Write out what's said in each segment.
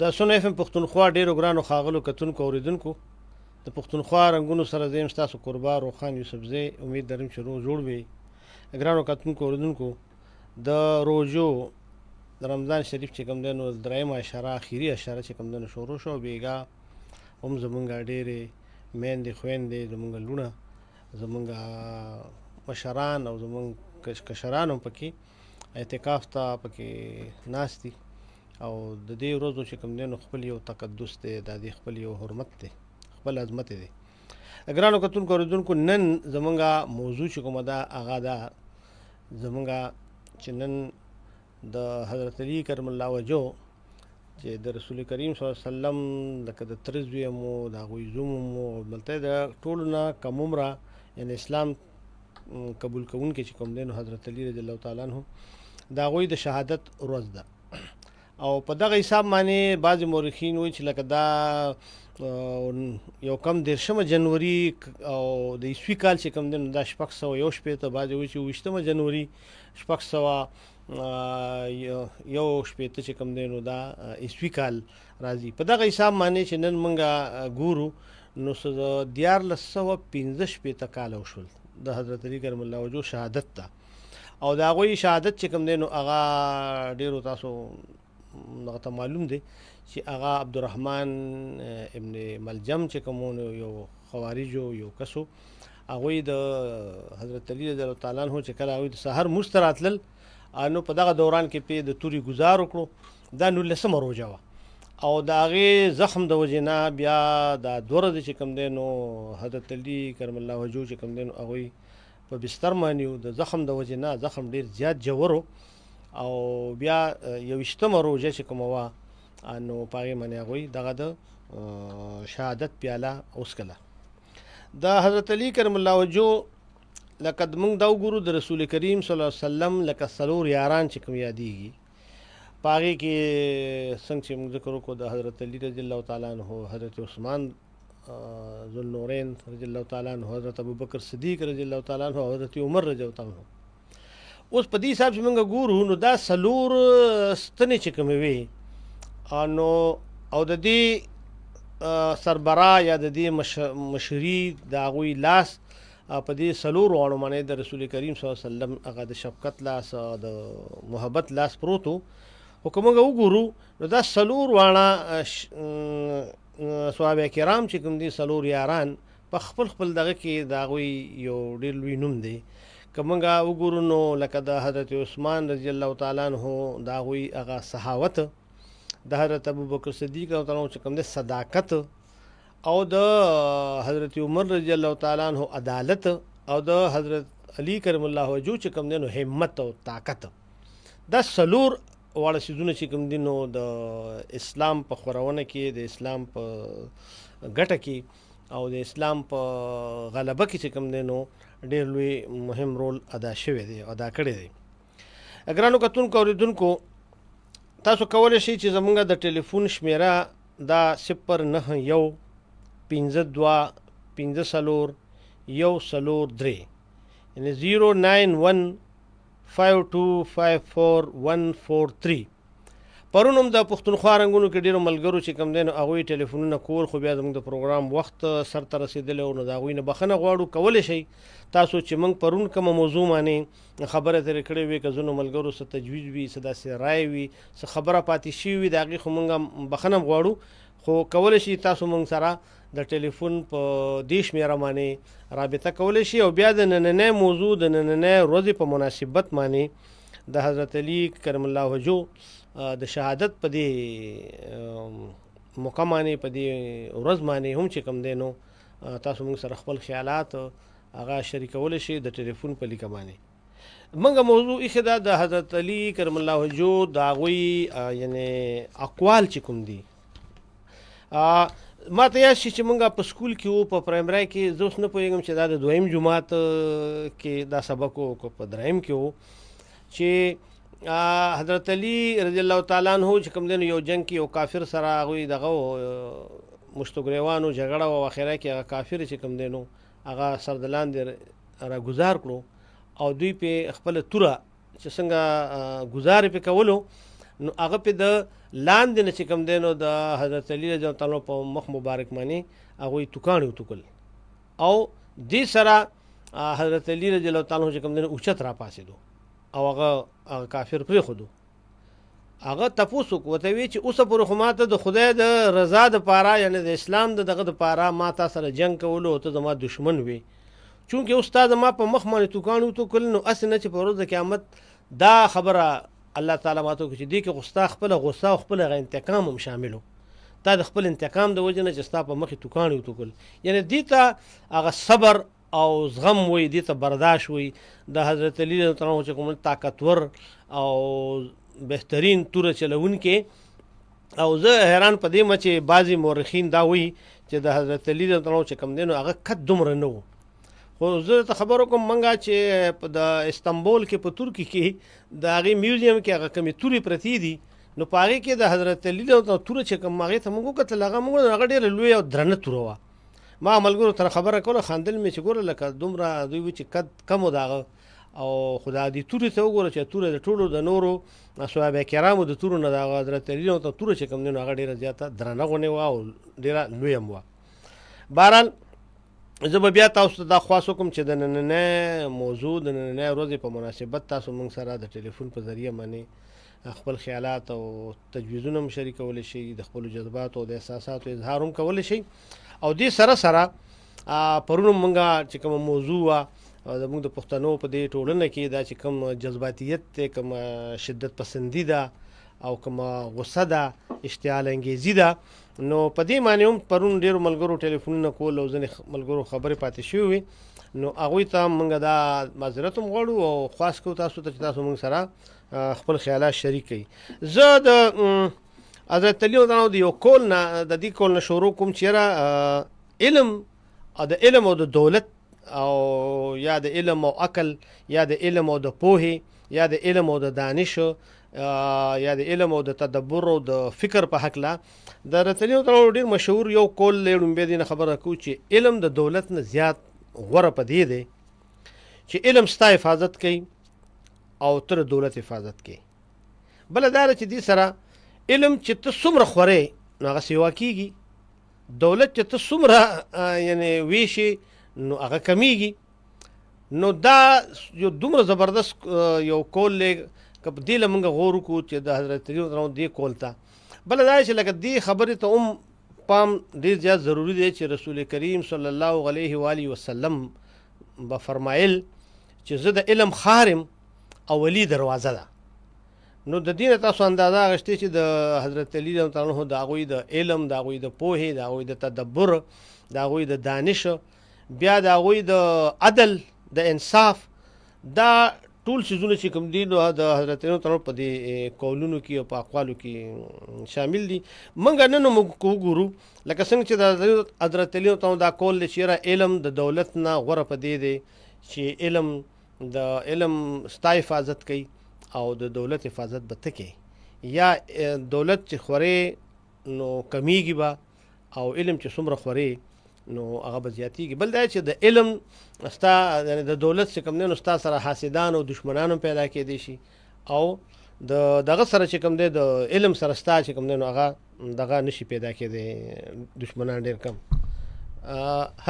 د سونه اف ام پښتونخوا ډیرو ګرانو ښاغلو کتونکو اوریدونکو د پښتونخوا رنګونو سره زم تاسو قربا روخان یوسفزی امید درم چې روز جوړ وي. ګرانو کتونکو اوریدونکو د روزو د رمضان شریف چې کوم دی نو درېمه اشاره اخیری اشاره چې کوم دی نو شروع شو بیګا هم زمونږ ډېرې میندې خویندې زمونږ لونه زمونږ مشران او زمونږ کشران هم پکې اعتکاف ته پکې ناست دي او د دې ورځو چې کوم دی نو خپل یو تقدس دی د دې خپل یو حرمت دی خپل عظمت دی. ګرانو کتونکو اوریدونکو نن زمونږ موضوع چې کومه ده هغه ده زمونږ چې نن د حضرت علی کرم الله وجهه چې د رسول کریم صلی الله علیه وسلم لکه د تره زوی مو د هغوی زوم مو دلته د ټولو نه کم عمره یعنې اسلام قبول کوونکي چې کوم دی نو حضرت علی رضی الله تعالی عنه د هغوی د شهادت ورځ ده او په دغه حساب باندې بعضې مورخین وایي چې لکه دا یو کم 13 جنوري او د عیسوي کال چې کوم دی نو دا 601 بعضې وایي چې 20 جنوري 601 چې کوم دی نو دا عیسوي کال راځي. په دغه حساب باندې چې نن موږ ګورو نو 1415 کاله وشول د حضرت علی کرم الله وجهه شهادت ته او د هغوی شهادت چې کوم دی نو هغه ډېرو تاسو دغه ته معلوم دی چې هغه عبدالرحمن ابن ملجم چې کوم یو خوارجو یو کسو هغوی د حضرت علی رضی الله تعالی عنه چې کله هغوی د سحر مونځ ته راتلل نو په دغه دوران کې پې د توري ګزار وکړو دا 19مه روژه وه او د هغې زخم د وجې نه بیا دا 2 ورځې چې کوم دی نو حضرت علی کرم الله وجهه چې کوم دی نو هغوی په بستر باندې د زخم د وجې نه زخم ډېر زیات ژور او بیا 21مه روژه چې کومه وه نو په هغې باندې هغوی دغه د شهادت پیاله وڅښله. د حضرت علی کرم الله وجهه لکه موږ دا وګورو د رسول کریم صلی الله علیه وسلم لکه 4 یاران چې کوم یادېږي په هغې کې څنګه چې موږ ذکر وکړو د حضرت علی رضی الله تعالی عنه حضرت عثمان ذوالنورین رضی الله تعالی عنه حضرت ابوبکر صدیق رضی الله تعالی عنه حضرت عمر رضی الله تعالی عنه. اوس په دې حساب چې موږ ګورو نو دا 4 ستنې چې کومې وي نو او د دې سربراه یا د دې مشري د هغوی لاس په دې 4 واړو باندې د رسول کریم صلی الله علیه وسلم هغه د شفقت لاس د محبت لاس پروت و. خو که موږ وګورو نو دا 4 واړه صحابه کرام چې کوم دي 4 یاران په خپل دغه کې د هغوی یو ډېر لوی نوم دی. که موږ وګورو نو لکه د حضرت عثمان رضی الله تعالی عنه د هغوی هغه صحاوت د حضرت ابوبکر صدیق رضی الله چې کوم دی صداقت او د حضرت عمر رضی الله تعالی عنه عدالت او د حضرت علی کرم الله وجهه چې کوم دی نو همت او طاقت دا 4 واړه څیزونه چې کوم دي نو د اسلام په خورونه کې د اسلام په ګټه کې او د اسلام په غلبه کې چې کوم دی نو ډېر لوی مهم رول ادا شوی دی ادا کړی دی. ګرانو کتونکو اوریدونکو تاسو کولی شئ چې زموږ د ټلیفون شمیره دا 091 52 54 103 یعنې 091 5254 پرون هم د پښتونخوا رنګونو کې ډېرو ملګرو چې کوم دی نو هغوی ټلیفونونه کول خو بیا زموږ د پروګرام وخت سر ته رسېدلی و نو د هغوی نه بخښنه غواړو. کولی شئ تاسو چې موږ پرون کومه موضوع باندې خبره ترې کړې وي که ځینو ملګرو څه تجویز وي څه داسې رایې وي څه خبره پاتې شوي وي د هغې خو موږ بخښنه غواړو خو کولی شئ تاسو موږ سره د ټلیفون په دې شمېره باندې رابطه کولی شي او بیا د نننۍ موضوع د نننۍ ورځې په مناسبت باندې د حضرت علی کرم الله وجهه د شهادت په دې موقع باندې په دې ورځ باندې هم چې کوم دی نو تاسو موږ سره خپل خیالات هغه شریکولی شئ د ټلیفون په لیکه باندې. موږ موضوع ایښې ده د حضرت علی کرم الله وجهه د هغوی یعنې اقوال چې کوم دي. ما ته یاد شي چې موږ په سکول کې وو په پرایمري کې زه اوس نه پوهېږم چې دا د 2یم جماعت کې دا سبق و که په 3یم کې و چې حضرت علی رضی الله تعالی عنه چې کوم دی نو یو جنګ کې یو کافر سره هغوی دغه مشتګریوانو جګړه و اخره کې هغه کافر چې کوم دی نو هغه سر د لاندې راګزار کړو او دوی پې خپله توره چې څنګه ګزار پې کولو نو هغه په د لاندې نه چې کوم دی نو د حضرت علی رضی الله تعالی په مخ مبارک باندې هغوی توکاڼې وتوکل او دې سره حضرت علی رضی الله تعالی چې کوم دی نو اوچت را پاسېدو او هغه کافر پرېښودو. هغه تپوس وکړو ورته وی چې اوسه پورې خو ماته د خدای د رضا دپاره یعنې د اسلام د دغه دپاره ما تا سره جنګ کولو او ته زما دشمن وې، چونکې اوس تا زما په مخ باندې توکاڼې وتوکل نو هسې نه چې په ورځ د قیامت دا خبره الله تعالی ماته وکړي چې دې کې خو ستا خپله غصه او خپل هغه انتقام هم شامل و، تا د خپل انتقام د وجې نه چې ستا په مخې توکاڼې وتوکل، یعنې دې ته هغه صبر او زغم وی، دې ته برداشت وی. د حضرت علی رضی الله عنه چې کوم طاقتور او بهترین توره چلونکې، او زه حیران په دې یم چې بعضې مورخین دا وایي چې د حضرت علی رضی الله عنه چې کوم دی نو هغه قد دومره نه و. خو زه ته خبر وکړم موږ چې په د استانبول کې په ترکي کې د هغې میوزیم کې هغه کومې تورې پرتې دي نو په هغې کې د حضرت علی رضی الله توره چې کوم هغې ته موږ وکتل هغه ډېره لویه او درنه توره وه. ما ملګرو سره خبره کوله خندل مې چې ګوره لکه دومره دوی وي چې قد کم و د هغه او خو د دې تورې ته وګوره چې توره د ټولو د نورو صحابه کرامو د تورو نه د هغه حضرت علی رضی الله توره چې کوم دی نو هغه ډېره زیاته درنه غونې وه او ډېره لویه هم وه. بهرحال زه به بیا تاسو ته دا خواست وکړم چې د نننۍ موضوع د نننۍ ورځې په مناسبت تاسو موږ سره د ټلیفون په ذریعه باندې خپل خیالات او تجویزونه هم شریکولی شئ، د خپلو جذباتو او د احساساتو اظهار هم کولی شئ. او دې سره سره پرون موږ چې کومه موضوع وه زموږ د پښتنو په دې ټولنه کې دا چې کوم جذباتیت دی، کوم شدت پسندي ده او کوم غصه ده، اشتعال انګیزي ده، نو په دې معنی هم پرون ډېرو ملګرو ټلیفونونه کول او ځینې ملګرو خبرې پاتې شوې وې، نو هغوی ته موږ دا معذرت هم غواړو او خواست کوو تاسو ته چې تاسو موږ سره خپل خیالات شریک کړئ. زه د حضرت علی رضی الله عنه د یو کول نه د دې کول نه شروع کوم چې یاره علم د علم او د دولت او یا د علم او عقل یا د علم او د پوهې یا د علم او د دانش یا د علم او د تدبر او د فکر په هکله د حضرت علی رضی الله عنه ډېر مشهور یو کول لرونبې دې نه خبره کوو چې علم د دولت نه زیات غوره په دې دی چې علم ستا حفاظت کوي او تر دولت حفاظت کوي. بله دا ده چې دې سره علم چې ته څومره خورې نو هغه سیوا کېږي، دولت چې ته څومره یعنې ویشې نو هغه کمیږي. نو دا یو دومره زبردست یو کول دی که په دې له موږ غور وکړو چې د حضرت علی رضی الله عنه دې کول ته. بله دا چې لکه دې خبرې ته هم پام ډېر زیات ضروري دی چې رسول کریم صلی الله علیه و آله وسلم به فرمایل چې زه د علم خارم او ولی دروازه ده. نو د دې نه تاسو اندازه اخیستې چې د حضرت علی رضی الله عنه د هغوی د علم، د هغوی د پوهې، د هغوی د تدبر، د هغوی د دانش، بیا د هغوی د عدل، د انصاف، دا ټول څیزونه چې کوم دي نو د حضرت علی رضی الله عنه په دې قولونو کې او په اقوالو کې شامل دي. موږ نن موږ وګورو لکه څنګه چې د حضرت علی رضی الله عنه دا قول دی چې علم د دولت نه غوره په دې دی چې علم د علم ستا حفاظت کوي او د دولت حفاظت به ته کوي، یا دولت چې خورې نو کمیږي به او علم چې څومره خورې نو هغه به زیاتېږي. بل دا چې د علم ستا یعنې د دولت چې کوم دی نو ستا سره حاسدان او دشمنان هم پیدا کېدی شي او د دغه سره چې کوم دی د علم سره ستا چې کوم دی نو هغه دغه نشي پیدا کېدی، دشمنان ډېر کم.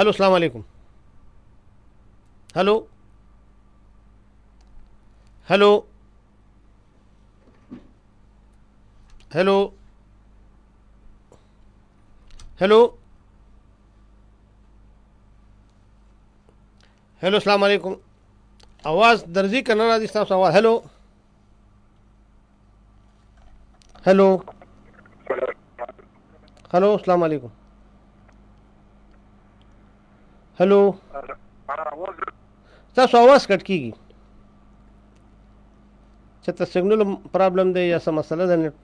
هلو السلام علیکم. هلو هلو هلو هلو هلو السلام علیکم. आवाज درځي که نه راځي ستاسو आवाज؟ هلو هلو هلو السلام علیکم. هلو ستاسو आवाज کټ کیږي، چې ته سیګنل پرابلم دی یا څه مسله ده، نت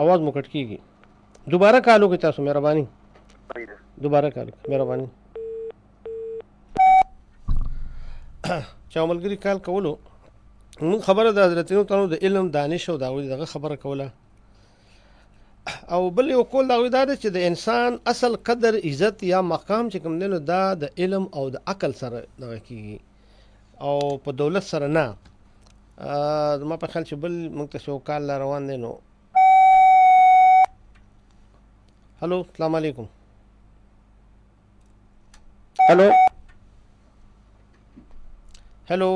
आवाज مو کټ کیږي. دوباره کالو کې تاسو مهرباني دوباره کالو مهرباني. چا ملګري کال کولو موږ خبره د حضرت علی تعالی د علم، دانش او دغه خبره کوله. او بل یو کول دا دا چې د انسان اصل قدر، عزت یا مقام چې کوم دی نو دا د علم او د عقل سره دغه کیږي او په دولت سره نه. زما په خیال چې بل موږ ته یو کال لا روان دی نو هلو السلام علیکم هلو هلو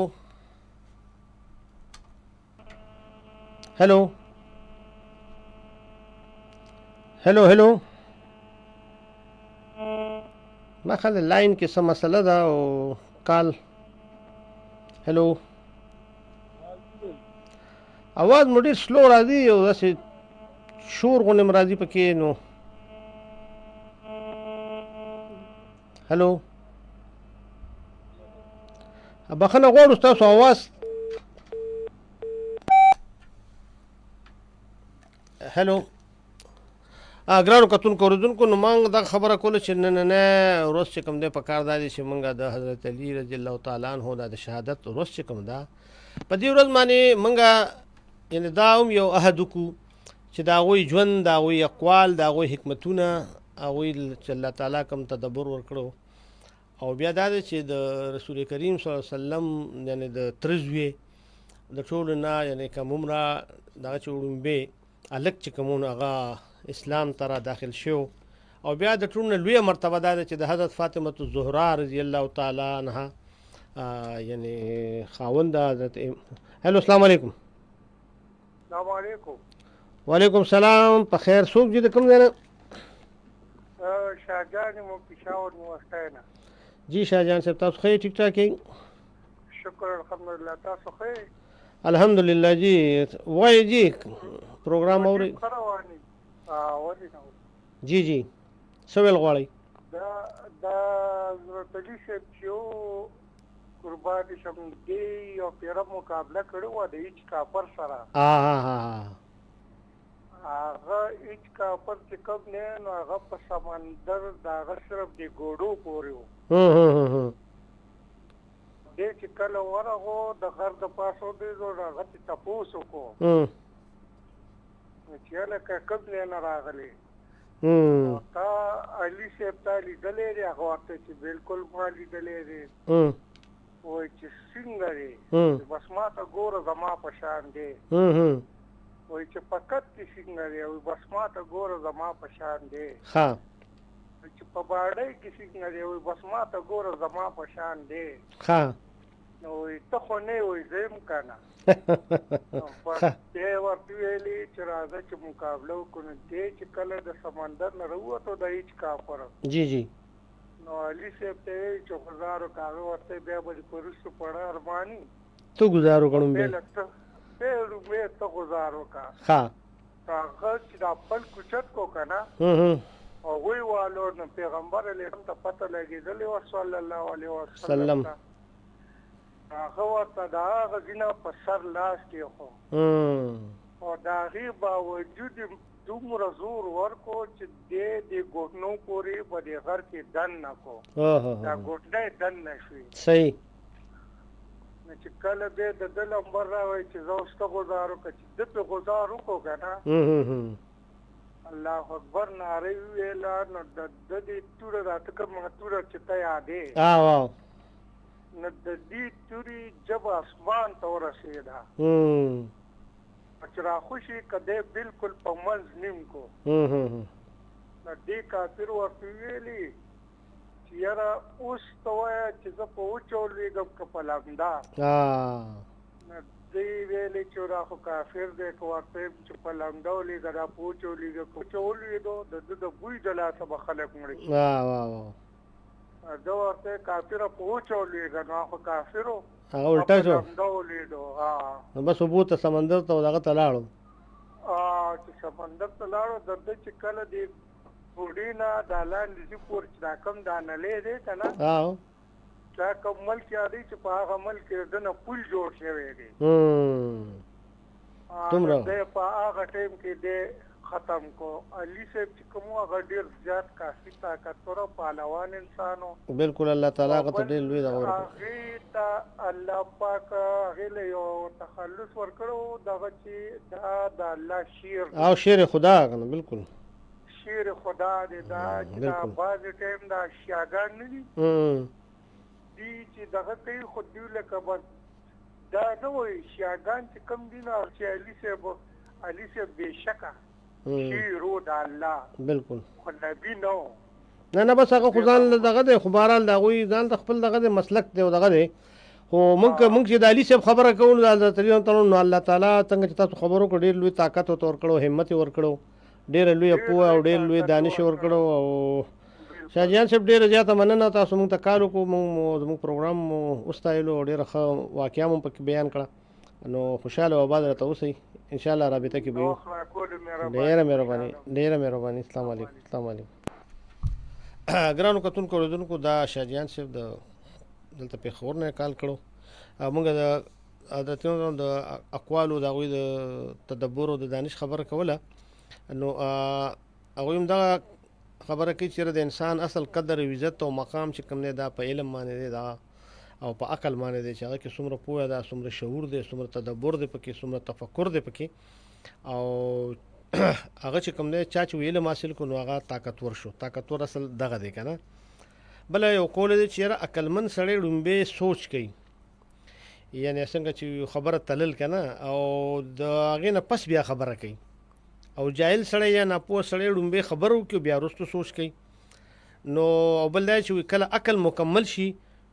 هلو هلو هلو ما خل لاین کې څه مسله ده او کال هلو اواز مو ډېر سلو راځي او داسې شور غوندې م راځي پکې نو هلو بخښنه غواړو ستاسو اواز هلو ګرانو کتونکو اورېدونکو نو موږ دا خبره کوله چې نننی ورځ چې کوم دی په کار دا دی چې موږ د حضرت علي رضی الله تعالی عنه د شهادت ورځ چې کوم ده په دې ورځ باندې موږ یعنې دا هم یو عهد وکړو چې د هغوی ژوند د هغوی اقوال د هغوی حکمتونه هغوی چې الله تعالی کوم تدبر ورکړو او بیا دا دی چې د رسول کریم صلی الله علیه وسلم یعنې د تره زوی د ټولو نه یعنې کوم عمره دغه چې وړومبې هلک چې کوم هغه اسلام ته را داخل شو او بیا د ټولو نه لویه مرتبه دا ده چې د حضرت فاطمه الزهرا رضی الله تعالی عنها یعنې خاوند حضرت هلو السلام علیکم السلام علیکم وعلیکم السلام په خیر څوک دي د کوم ځای نه شاهجان مو پېښور مو وسټاینه جی شاهجان صاحب تاسو ښه ټیک ټاک یې شکر الحمدلله تاسو ښه الحمدلله جی وایي جی پروګرام اورئ جی جی څه ویل غواړئ دا حضرت علي صاحب چې یو قرباني شم دی یو پیره مقابله کړې وه د هیچ کافر سره هغه هیچ کافر چې کوم دی نو هغه په سمندر د هغه صرف د ګوډو پورې و دی چې کله ورغو د غر د پاسو دی نو هغه ته تپوس وکړو چې هلکه کوم ځای نه راغلی تا علي صاحب تا لیدلی دی هغه ورته چې بلکل ما لیدلی دی وایي چې څنګه دی بس ما ته ګوره زما په شان دی وایي چې فقط کې څنګه دی وایي بس ما ته ګوره زما په شان دی چې په باډۍ کې څنګه دی وایي بس ما ته ګوره زما په شان دی نو وایي ته خو نه وایي زه یم که نه بس دی ورته ویلي چې راځه چې مقابله وکړو نو دی چې کله د سمندر نه راووتو د هیچ کافر جی جی نو علي صاحب ته ویل چې ګزار وکړه هغه ورته بیا به په وروستو پړه ارماني ته ګزار وکړم رومې ته ګزار وکړه هغه چې دا خپل کوچت کو که نه هغوی والو نو پیغمبر علیه ته پته لګېدلې وه صلی الله علیه وسلم هغه ورته د هغه ځینه په سر لاس کېښو او د هغې باوجود دومره زور ورکو چې دی د ګوټنو پورې په دې غر کې دن نه کو دا ګوټنه یې دن نه شوې صحیح نو چې کله بیا د ده لمبر راوایي چې زه اوس ته ګزار وکړه چې ده پې ګزار وکړو که نه الله اکبر ناره یې وویله نو د ده دې توره راته کومه توره چې ته یادې نو د دې تورې ژبه اسمان ته ورسېده چې راخوشي که دی بلکل په منځ نیم کو نو دې کافر ورته ویلي چې یاره اوس ته وایه چې زه په وچو لوېږم که په لمده نو دی ویلې چې دا خو کافر دی که ورته یم چې په لمده ولېږه دا په وچو لوېږه که وچو ولوېدو د ده د بوی د لاسه به خلک مړي ده ورته کافره په وچو لوېږه نو خو کافر و هغه الټا شو لمده ولېدو نو بس اوبو ته سمندر ته دغه ته لاړو چې سمندر ته لاړو د ده چې کله د بوډۍ نه دا لاندې ځي پورې چې دا کوم دا نلی دی که نه دا کوم ملک یادوي چې په هغه ملک کې د ده نه پل جوړ شوی دی دی په هغه ټایم کې دی ختم کو علي صاحب چې کوم هغه ډېر زیات کافي طاقتور او پهلوان انسان و بالکل الله تعالی هغه ته ډېر لوی دغه هغې ته الله پاک هغې له یو تخلص ورکړی و دغه چې دا د الله شعر او شعر خدا که نه بالکل شعر خدا دی دا چې دا بعضې ټایم دا اشیاګان نه دي دي چې دغه کوي خو دوی لکه بس دا نه وایي شیعګان چې کوم دي نو چې علي صاحب بېشکه شیرو د الله بالکل خو نبي نه و. نه بس هغه خو ځان دغه دی، خو بهرحال د هغوی ځان ته خپل دغه دی مسلک دی او دغه دی. خو موږ چې د علي صاحب خبره کوو د حضرت علي نو الله تعالی څنګه چې تاسو خبرو کړو ډېر لوی طاقت ورته ورکړو، همت یې ورکړو، ډېره لویه پوهه او ډېر لوی دانش یې ورکړو. او شاهجهان صاحب ډېره زیاته مننه، تاسو موږ ته کار وکړو، موږ زموږ پروګرام مو وستایلو او ډېره ښه واقعه مو پکې بیان کړه. نو خوشحاله او آباد راته اوسئ، انشاءالله رابطه کې به یو. ډېره مهرباني. السلام علیکم. السلام علیکم. ګرانو کتونکو اوریدونکو، دا شاهجهان صاحب د دلته پېښور نه کال کړو. موږ د حضرتونو د اقوالو د هغوی د تدبر او د دانش خبره کوله. نو هغوی هم دغه خبره کوي چې د انسان اصل قدر او عزت او مقام چې کوم دی دا په علم باندې دی، دا او په عقل باندې دی، چې هغه کې څومره پوهه ده، څومره شعور دی، څومره تدبر دی پکې، څومره تفکر دی پکې. او هغه چې کوم دی چا چې علم حاصل کړو نو هغه طاقتور شو. طاقتور اصل دغه دی که نه. بله یو قول دی چې یاره عقلمند سړی لومبی سوچ کوي، یعنی څنګه چې خبره تلل که نه، او د هغې نه پس بیا خبره کوي. او جاهل سړی یا ناپوه سړی لومبی خبره وکړي بیا وروسته سوچ کوي. نو او بل دا چې کله عقل مکمل شي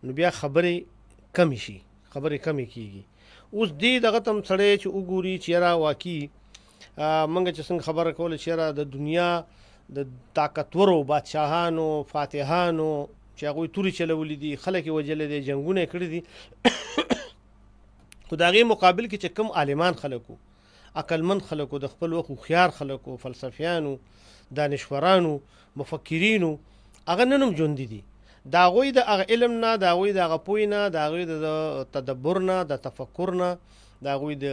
نو بیا خبرې کمې شي، خبرې کمې کېږي. اوس دې دغه ته هم سړی چې وګوري چې یاره واقعي موږ چې څنګه خبره کوله چې یاره د دنیا د طاقتورو بادشاهانو فاتحانو چې هغوی تورې چلولي دي، خلک یې وژلي دي، جنګونه یې کړي دي، خو د هغې مقابل کې چې کوم عالمان خلکو، عقلمند خلکو، د خپل وخت هوښیار خلکو، فلسفیانو، دانشورانو، مفکرینو، هغه نن هم ژوندي دي. د هغوی د هغه علم نه، د هغوی د هغه پوهې نه، د هغوی د تدبر نه، د تفکر نه، د هغوی د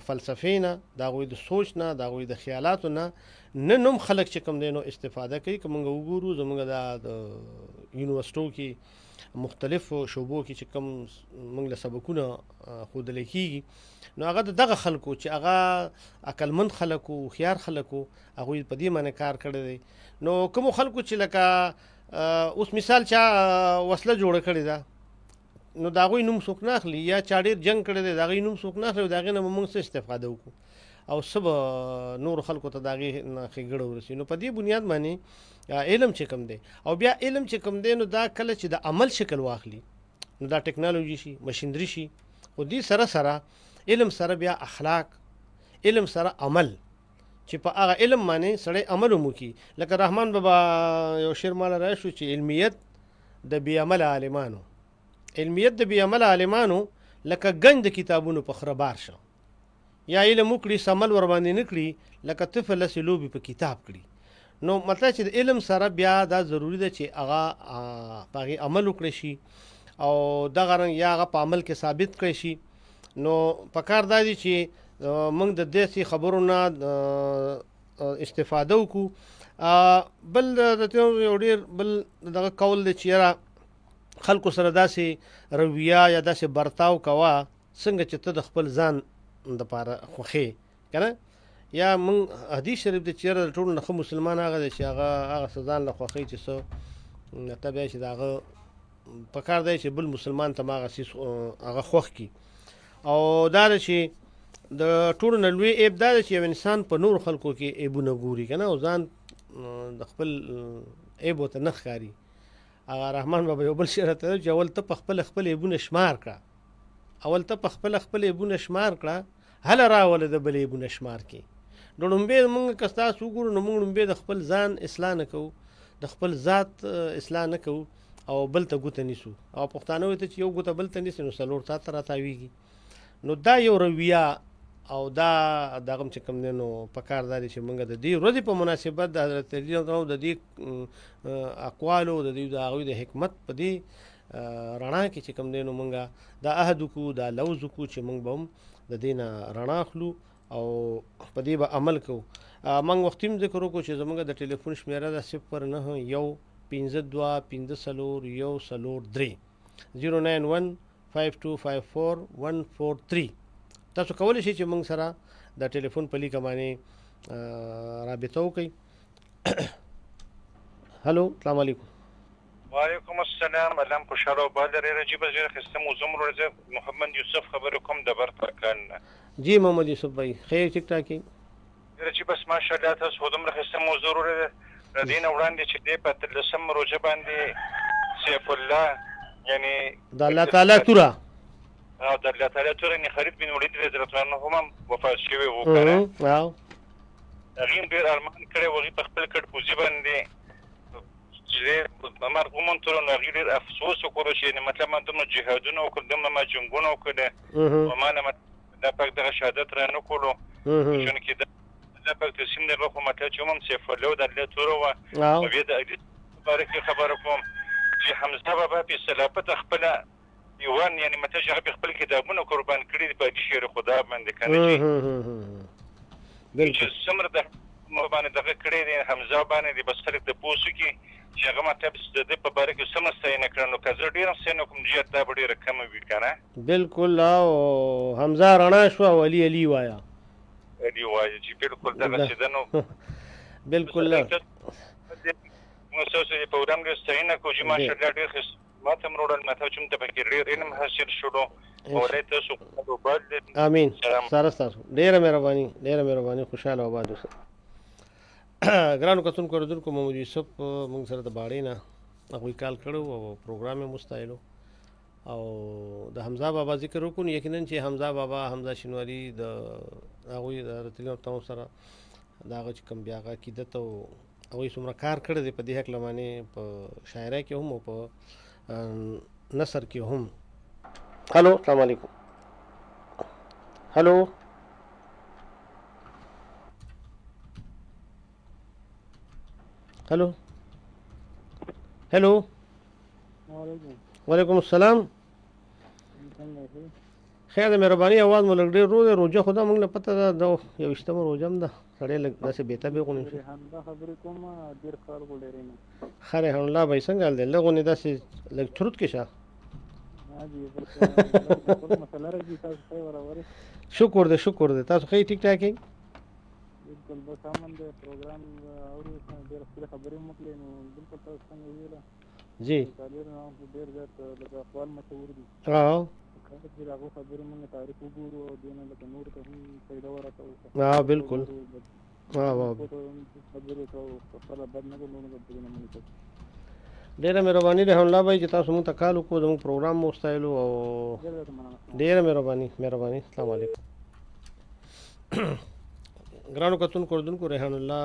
فلسفې نه، د هغوی د سوچ نه، د هغوی د خیالاتو نه نن هم خلک چې کوم دی نو استفاده کوي. که موږ وګورو زموږ د یونیورسټو کې مختلفو شعبو کې چې کوم موږ له سبقونه ښودلی کېږي نو هغه د دغه خلکو چې هغه عقلمند خلکو، هوښیار خلکو، هغوی په دې باندې کار کړی دی. نو کومو خلکو چې لکه اوس مثال چا وسله جوړه کړې ده نو د هغوی نوم څوک نه اخلي، یا چا ډېر جنګ کړی دی د هغوی نوم څوک نه اخلي، د هغې نه به موږ څه استفاده وکړو او څه به نورو خلکو ته د هغې نه ښېګړه ورسي. نو په دې بنیاد باندې علم چې کوم دی، او بیا علم چې کوم دی نو دا کله چې د عمل شکل واخلي نو دا ټکنالوژي شي، مشینري شي، خو دې سره سره علم سره بیا اخلاق، علم سره عمل، چې په هغه علم باندې سړی عمل هم وکړي. لکه رحمان بابا یو شعر ماله راشو چې علمیت د بې عمله عالمانو، علمیت د بې عمله عالمانو لکه گنج د کتابونو په خره بار شه. یا علم وکړي سمل ور باندې نه کړي لکه طفل هسې لوبې په کتاب کړي. نو مطلب چې د علم سره بیا دا ضروري ده چې هغه په هغې عمل وکړی شي او دغه رنګ یا هغه په عمل کې ثابت کړی شي. نو پکار دا دی چې موږ د داسې خبرو نه استفاده وکړو. بل د یو ډېر بل دغه قول دی چې یاره خلکو سره داسې رویه یا داسې برتاو کوه څنګه چې ته د خپل ځان دپاره خوښې که نه. یا موږ حدیث شریف دی چې یاره د ټولو نه ښه مسلمان هغه دی چې هغه څه ځان له خوښوي چې څه ته بیا چې د هغه پکار دی چې بل مسلمان ته هغه څیز هغه خوښ کړي. او دا ده چې د ټولو نه لوی عیب دا ده چې یو انسان په نورو خلکو کې عیبونه ګوري که نه، او ځان د خپل عیب ورته نه ښکاري. هغه رحمان بابا یو بل شعر راته چې اول ته په خپل عیبونه شمار کړه، اول ته په خپل عیبونه شمار کړه، هله راوله د بل عیبونه شمار کړي. نو لومبی موږ که ستاسو وګورو نو موږ لومبی د خپل ځان اصلاح نه کوو، د خپل ذات اصلاح نه کوو او بل ته ګوته نیسو. او پښتانه وایي ته چې یو ګوته بل ته نیسي نو څلور تا ته راتاویږي. نو دا یو رویه او دا دغه چې کوم دی نو پکار دا دی چې موږ د دې ورځې په مناسبت د حضرت علي د دې اقوالو د هغوی د حکمت په دې رڼا کې چې کوم دی نو موږ دا عهد وکړو، دا لوز وکړو چې موږ به هم د دې نه رڼا اخلو او په دې به عمل کوو. موږ وختي هم ذکر وکړو چې زموږ د ټلیفون شمېره ده 0915210413 09152541143. تاسو کولی شئ چې موږ سره د ټلیفون په لیکه باندې رابطه وکړئ. هلو، السلام علیکم. وعلیکم السلام. علم خوشحال آباد لري. رجیب از خسته موضوع رو محمد یوسف خبر کوم د برتکان. جی محمد یوسف بھائی خیر ټیک ټاک یې رجیب بس ماشاءالله تاسو هم خسته موضوع رو ردین وړاندې چې د په تلسم روزه باندې سیف الله یعنی د الله تعالی تورا او د الله تعالی تورا نه خرید بن ولید حضرت هم وفات شوی وو کنه. واو هغه ډیر ارمان کړی وو په خپل کډ پوزي باندې چې مرغومون تر نو غیر افسوس وکړو چې مطلب ما دمو جهادونه وکړ دمو ما جنگونه وکړه او ما نه د پک د شهادت را نه کولو چې کې د پک تسلیم د روح مته چې هم سیف الله د الله تور او بیا د بارک خبر کوم چې حمزه بابا په صلافت خپل یوان یعنی مته چې خپل کتابونه قربان کړی په شعر خدا باندې کنه چې سمره د باندې دغه کړی دی حمزه باندې د بسخره د پوسو کې چې هغه ماته د په باره کې سمسته نه کړنو که زه ډېر سینه کوم جهت دا به ډېره کمه وي که نه بالکل او حمزه رڼا شوه او علي علي وایه علي وایه چې بالکل دغه چې ده نو بالکل موږ ستاسو د پروګرام ډېر ستاینه کوو چې ماشاءالله ډېر ښه ما ته هم وروړل ما ته چې موږ ته پکې ډېر علم حاصل شولو مولای تاسو وباد امین سره ستاسو ډېره مهرباني خوشحاله آباد اوسئ. ګرانو کتونکو اورېدونکو محمد یوسف موږ سره د باړې نه هغوی کال کړی او پروګرام یې مستایلو او د حمزه بابا ذکر وکړو. یقینا چې حمزه بابا حمزه شینواري د هغوی د رتلي تمو سره د هغه چې کوم بیا هغه عقیدت او هغوی څومره کار کړی دی په دې هکله باندې په شاعرۍ کې هم او په نثر کې هم. هلو السلام علیکم. هلو हेलो हेलो وعلیکم السلام. خیر د مهرباني आवाज مو لګ ډېر روزه روزه خدا موږ له پته ده د یو اشتمه روزم ده سړی لګ داسې بیته به غونې شي همدا خبرې کوم ډېر کار ګولري نه خره الله به څنګه دل لغونې داسې لګ چرت کې شه مسله راځي تاسو ورور شکر دې تاسو خې ټیک ټاک بالکل بس امن د پروګرام اورو ډېر خپل خبرې مکلې نو بالکل تاسو څنګه ویله جی تعالی نو ډېر د اخبار مشهور دي کله چې هغه خبرې موږ تاریخ وګورو او دینه لکه نور ته هم پیدا ورته بالکل خبرې ته خپل بد نه ګورو نو د دینه منځ ډېره مهرباني ده الله بھائی چې تاسو موږ ته کال وکړو زموږ پروګرام مو ستایلو او ډېره مهرباني. السلام علیکم. ګرانو کتونکو اورېدونکو ریحان الله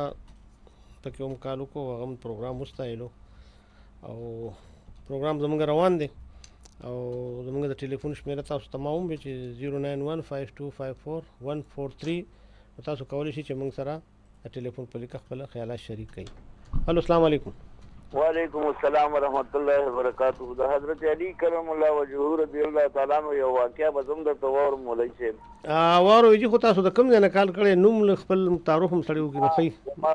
ته کې هم کال وکړو هغه هم پروګرام وستایلو او پروګرام زموږ روان دی او زموږ د ټلیفون شمیره تاسو ته ما وویل چې 09152541143 تاسو کولی شئ چې موږ سره د ټلیفون په لیکه خپل خیالات شریک کړئ. هلو السلام علیکم. وعلیکم السلام ورحمۃ اللہ وبرکاتہ. د حضرت علی کرم الله وجهه رضی الله تعالی عنہ یو واقعیا بزم د تور مولای شه وارو یی خو تاسو د کوم ځای نه کال کړی نوم خپل تعارف هم سړی وکړي خی ما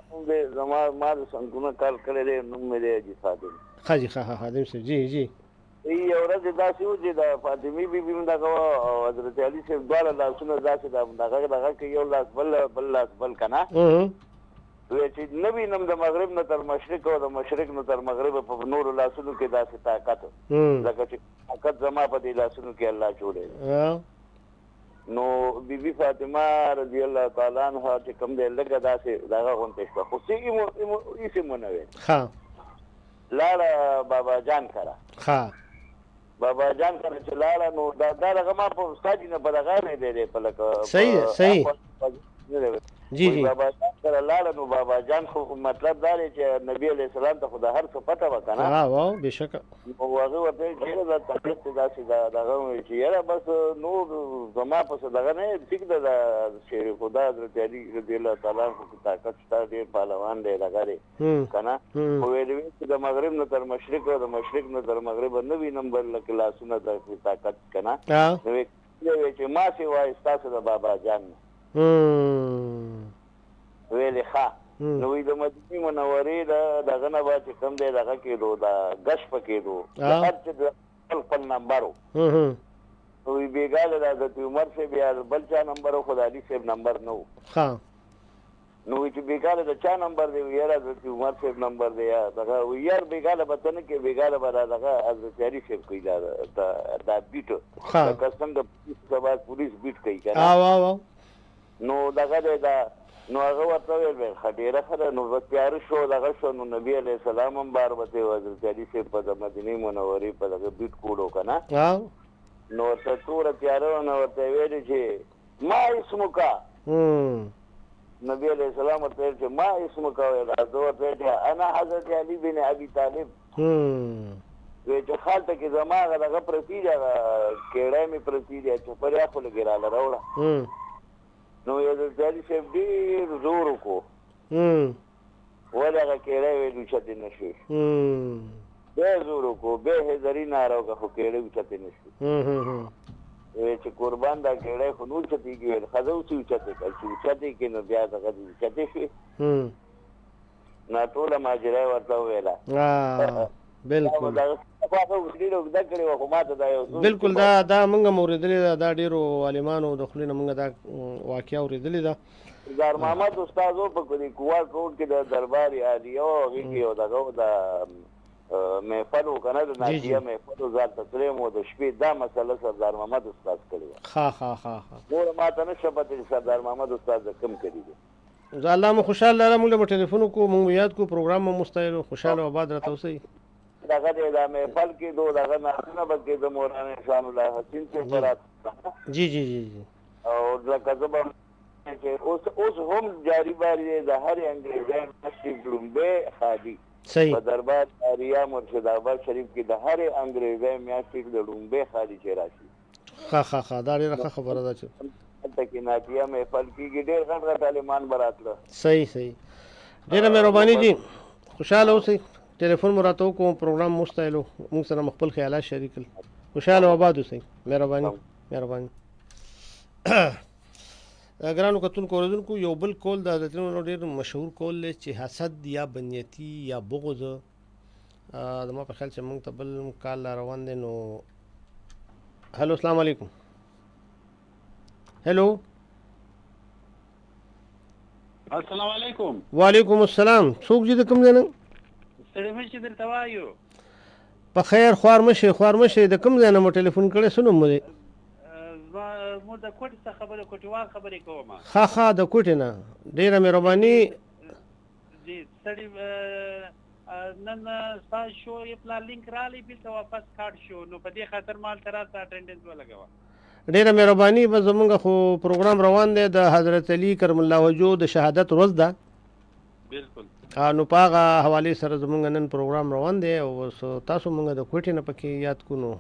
څنګه کال کړی نوم مې دی جی صادق خاجي خادم سے جی ای اورځ داسې و چې د فاطمی بیبي هم دغه حضرت علی سے دواړه لاسونه داسې دغه کې یو لاس بل کنه وی چې نبی نم د مغرب نه تر مشرق او د مشرق نه تر مغرب په نور لاسونو کې داسې طاقت لکه چې طاقت زما په دې لاسونو کې الله جوړې نو بیبي فاطمه رضی الله تعالی عنها چې کوم دې لګه داسې دغه غونته شو خو سیمه یې سیمه نه ها لاړه بابا جان کرا بابا جان کرا چې لاړه نو دا هغه ما په استاد نه بدغه نه دی په لکه صحیح جی بابا جان کرا لاړه نو بابا جان خو مطلب دا دی چې نبی علیہ السلام ته خدا هر څه پته وکنه واو بشک او هغه ورته چې دا تکلیف داسې دغه چې یاره بس نور زما په دغه نه ټیک دا شیر خدا حضرت علی رضی الله تعالی عنہ طاقت شته ډېر پهلوان دی دغه دی کنه او ویلوي چې د مغرب نه تر مشرق او د مشرق نه تر مغرب نوی نمبر لکه لاسونه د طاقت کنه نو چې ما سی وای تاسو د بابا جان ویلې ښه نو وی د مدینې منورې دغه نه به چې کوم دی دغه کېدو د ګش په کېدو هر چې خپل نمبر و وی بېګاله د حضرت عمر صاحب یا بل چا نمبر و خو د علي صاحب نمبر نه و نو چې بیګاله د چا نمبر دی یاره د عمر صاحب نمبر دی یا دغه یار بیګاله به ته نه کې بیګاله به دغه حضرت علي صاحب کوي دا بیټ لکه څنګه سبا پولیس بیټ کوي که نه نو دغه دی دا نو هغه ورته ویل ښه ډېره ښه ده نو بس تیاره شو دغه شو نو نبي علیه السلام هم بار ورته حضرت علي صاحب په د مدینې منورې په دغه بیټ کوډو که نه نو ورته توره تیاره وه نو ورته ویلې چې ما اسمکا نبی علیہ السلام ورته ویل چې ما اسمکا ویل زه ورته ویل چې انا حضرت علي بن ابي طالب وی چې خالته کې زما هغه دغه پرتي دی هغه کیړی مې پرتي دی چوپړیا خو لږې راله راوړه نو حضرت علي صاحب ډېر زور وکړو ولې هغه کیړی ویل اوچتې نه شوې بیا زور وکړو بیا حیدري ناره وکړه خو کیړی اوچتې نه شوې چې قربان دا کیړی خو نور اوچتېږي ویل ښځه اوسې اوچتې کړه چې اوچتې کړې نو بیا دغه دې اوچتې شوې نو ټوله ماجرا یې ورته وویله بالکل بالکل دا موږ هم اورېدلې ده دا ډېرو عالمانو د خولې نه موږ دا واقعه اورېدلې ده زار محمد استاد و په کوار کوټ کې د دربار عالیه او هغې کې یو دغه د محفل و که نه د ناجیه محفل و ځان ته تللی و د شپې دا مسله سردار محمد استاد کړې وه نوره ما ته نشته پته چې سردار محمد استاد د کوم کړي دي زه الله مو خوشحاله لره موږ به ټلیفون وکړو موږ یاد کړو پروګرام مو مستایل خوشحاله و آباد راته اوسئ دغه دی دا محفل کې دو دغه نعتونه به کېده مولانا شان الله حسین صاحب به راته جی جی جی او لکه زه به چې اوس هم جاري باري دی د هرې انګریزۍ میاشتې لومبۍ خالي په دربار عالیه مرشدآباد شریف کې د هرې انګریزۍ میاشتې د لومبۍ خالي چې راشي ښه دا ډېره ښه خبره ده چې هلته کې نعتیه محفل کېږي ډېر غټ غټ عالمان به راتله صحیح ډېره مهرباني دي خوشحاله اوسئ ټلیفون مو راته وکړو پروګرام مستایلو موږ سره مو خپل خیالات شریک کړل خوشحاله و آباد اوسئ مهرباني ګرانو کتونکو اورېدونکو یو بل کول د حضرتونو ډېر مشهور کول دی چې حسد یا بدنیتي یا بغض زما په خیال چې موږ ته بل کال لا روان دی نو هلو السلام علیکم هلو السلام علیکم وعلیکم السلام څوک چې د کوم ځای نه ستړی مه شې درته وایو په خیر خوار مشه د کوم ځای نه مو ټلیفون کړی څه نوم مو دی مو د کوټې څخه خبرې کوټیوال خبرې کوم ښه د کوټې نه ډېره مهرباني جی ستړي نن ستاسو شو یې پلا لینک رالی بیرته واپس کاټ شو نو په دې خاطر مال ته راته اټینډنس ولګوه ډېره مهرباني به زمونږ خو پروګرام روان دی د حضرت علي کرم الله وجهه د شهادت ورځ ده بالکل نو په هغه حوالې سره زمونږ نن پروګرام روان دی او تاسو مونږ د کوټې نه پکې یاد کو نو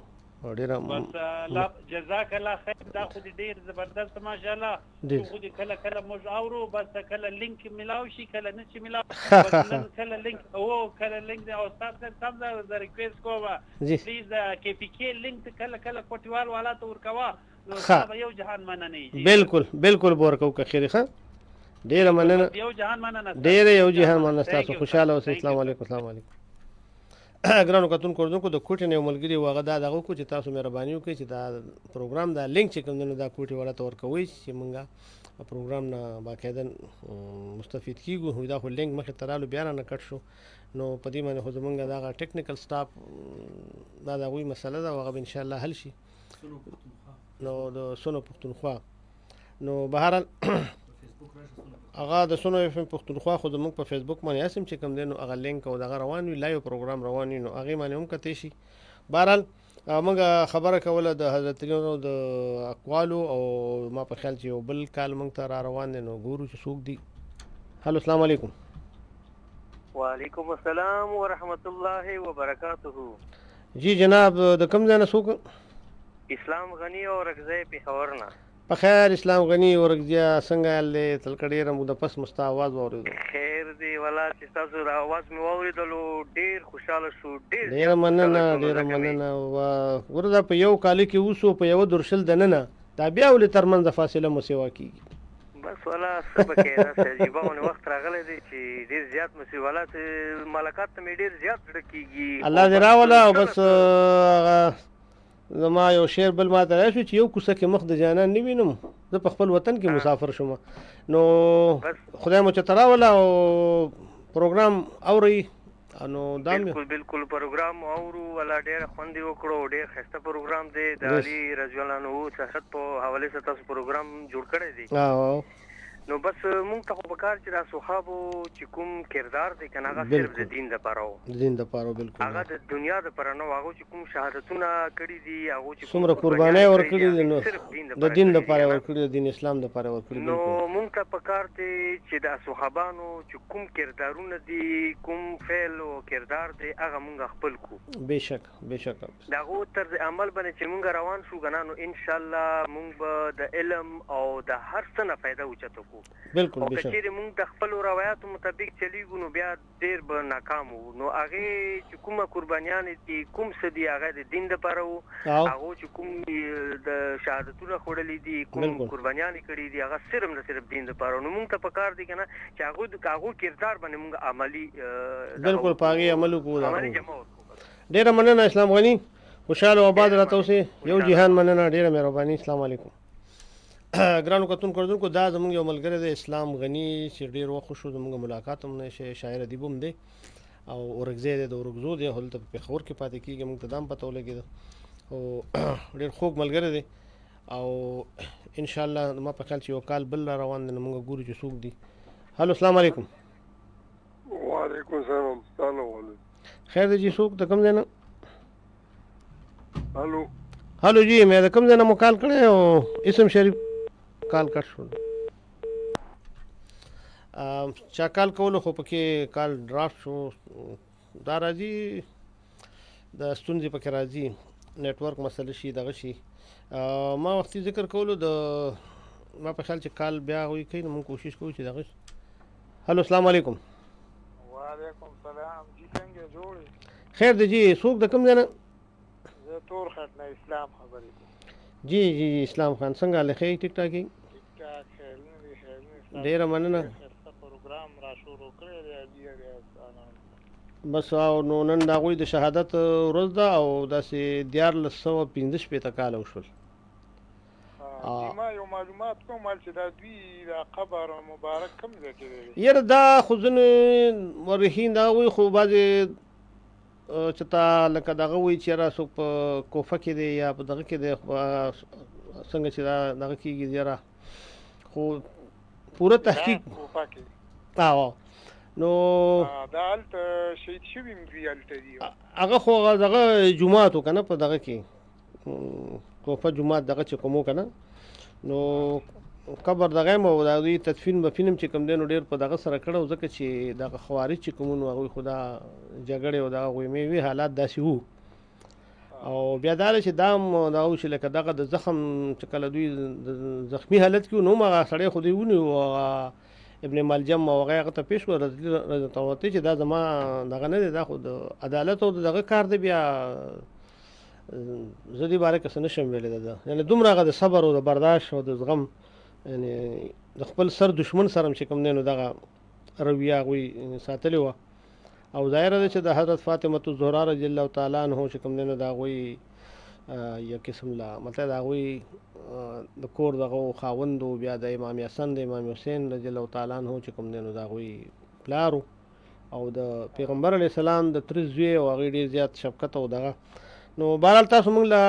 ډېره بس جزاک الله خیر دا خو دې ډېر زبردست ماشاءالله خو دې کله موږ اورو بس کله لینک ملاو شي کله نه شي ملاو کله لینک دی او تاسو سم دا ریکویسټ کوم پلیز کې پی کې لینک کله کوټیوال والا ته ورکوا نو دا یو جهان مننه بالکل ورکو که خیر ښه ډېره مننه یو جهان مننه ډېره یو جهان مننه تاسو خوشاله اوسئ السلام علیکم ګرانو کتونکو اورېدونکو د کوټې نه یو ملګري و هغه دا دغه وکړو چې تاسو مهرباني وکړئ چې دا پروګرام دا لینک چې کوم دی نو دا کوټې والا ته ورکوئ چې موږ پروګرام نه باقاعده مستفید کیږو دا خو لینک مخې ته رالو بیا رانه کټ شو نو په دې باندې خو زموږ دغه ټیکنیکل سټاف دا د هغوی مسله ده او هغه به انشاءالله حل شي نو د سونو پښتونخوا نو بهرحال هغه د سونو اف ام پښتونخوا خو زموږ په فیسبوک باندې اسیم چې کوم دی نو هغه لینک او دغه روان وي لایو پروګرام روان وي نو هغې باندې هم کتی شي بهرحال موږ خبره کوله د حضرت علي د اقوالو او ما په خیال چې یو بل کال موږ ته را روان دی نو ګورو چې څوک دي هلو السلام علیکم وعلیکم السلام ورحمت الله وبرکاته جی جناب د کوم ځای نه څوک اسلام غنی او رکزی پېښور نه په خیر اسلام غنی ورګزیا څنګه حال دی تلکه ډېره موده پس مستا آواز واورېدو خیر دی والا چې تاسو د آواز مې واورېدلو ډېر خوشحاله شو ډېره مننه ګوره دا په یو کالي کې اوسو په یوه درشل دننه دا بیا ولې ترمنځ فاصله مو سیوا کېږي بس والا څه به کوې داسې عجیبه غوندې وخت راغلی دی چې ډېر زیات مو والا ملاقات ته مې ډېر زیات زړه کېږي الله دې راوله او بس زما یو شعر بل ما ته راشو چې یو کوڅه کې مخ د جانان نه وینم زه په خپل وطن کې مسافر شوم نو خدای مو چې تراوله او پروګرام اوري نو دا بالکل پروګرام اورو ولا ډېر خوندې وکړو ډېر ښایسته پروګرام دی د علي رضی الله عنه صحت په حوالې سره تاسو پروګرام جوړ کړی دی نو بس مونږ ته خو پکار چې دا صحابو چې کوم کردار دی کنه هغه صرف د دین لپاره و دین لپاره بالکل هغه د دنیا لپاره نه هغه چې کوم شهادتونه کړي دي هغه چې څومره قرباني ورکړي دي نو د دین لپاره ورکړي دي دین اسلام لپاره ورکړي نو مونږ ته پکار دی چې د صحابانو چې کوم کردارونه دي کوم فعل او کردار دی هغه مونږ خپل کو بهشک دا غو تر عمل باندې چې مونږ روان شو کنه نو ان شاء الله مونږ به د علم او د هر څه نه فائدہ اوچتو کو بالکل او کچېرې مونږ د خپل روایتو مطابق چلیږو نو بیا ډېر به ناکام وو نو هغې چې کومه قربانیانې دي کوم څه دي هغه د دین دپاره وو هغو چې کوم د شهادتونه خوړلي دي کوم قربانیانې کړي دي هغه صرف نه صرف دین دپاره نو مونږ ته پکار دي که نه چې هغو کردار باندې مونږ عملي بالکل په هغې عمل وکړو عملي جمع ورکړو ډېره مننه اسلام غني خوشحاله او آباد راته اوسې یو جهان مننه ډېره مهرباني السلام علیکم ګرانو کتونکو دا زموږ یو ملګری دی اسلام غني چې ډېر وخت شو زموږ ملاقات هم نه شاعر ادیب هم دی او اورکزی دی د اورکزو دی هلته په پېښور کې پاتې کېږي موږ ته دا هم پته ولګېده او ډېر خوږ ملګری دی او انشاءالله ما په خیال چې یو کال بل را روان دی نو موږ ګورو چې څوک دي هلو السلام علیکم وعلیکم السلام السلام علیکم خیر دی جی څوک د کوم ځای نه هلو جی مې د کوم ځای نه مو کال کړی او اسم شریف کال کټ شو چا کال کولو خو پکې کال ډرافټ شو دا راځي د ستونزې پکې راځي نیټورک مسله شي دغه شي ما وختي ذکر کولو د ما په خیال چې کال بیا وي کوي نو موږ کوشش کوو چې دغه هلو السلام علیکم وعلیکم السلام جی څنګه جوړې خیر دی جی څوک د کوم ځای نه زه تور خط نه اسلام خبرې کوم جی اسلام خان څنګه حال ښه ټیک ټاک ډېره مننه پروګرام را شروع کړی دی بس او نو نن د هغوی د شهادت ورځ ده او داسې 1415 کاله وشول ما یو معلومات کوم چې دا دوی د قبر مبارک کوم ځای کې دی یاره دا خو ځینې مورخین د هغوی خو بعضې چې تا لکه دغه وایي چې یاره څوک په کوفه کې دی یا په دغه کې دی څنګه چې دا دغه کېږي یاره خو پوره تحقیق نو دا هلته شهید شوي دوی هلته دي هغه خو دغه جومات و که نه په دغه کې کوفه جومات دغه چې کوم و که نه نو قبر دغه یم او د دوی تدفین بفین هم چې کوم دی نو ډېر په دغه سره کړی و ځکه چې دغه خوارج چې کوم نو هغوی خو دا جګړې او دغه غویمې وي حالات داسې وو او بیا دا چې دا هم دغه و چې لکه دغه د زخم چې کله دوی زخمي حالت کې و نو هم هغه سړی خو دوی ونیو او ابن ملجم او هغه هغه ته پیش کړو رضی الله چې دا زما دغه نه دی دا خو د عدالت او دغه کار دی بیا زه دې باره کې څه نشم ویلی ده یعنې دومره هغه د صبر او د برداشت او د زغم یعنې د خپل سر دشمن سره هم چې کوم دی نو دغه رویه هغوی ساتلې وه او ظاهره ده چې د حضرت فاطمة الزهرا رضی الله تعالی عنه چې کوم دی نو د هغوی یو قسم لا مطلب د هغوی د کور دغه خاوند و بیا د امام حسن د امام حسین رضی الله تعالی عنه چې کوم دی نو د هغوی پلار او د پیغمبر علیه السلام د تره زوی او هغوی ډېر زیات شفقت او دغه نو بهرحال تاسو موږ له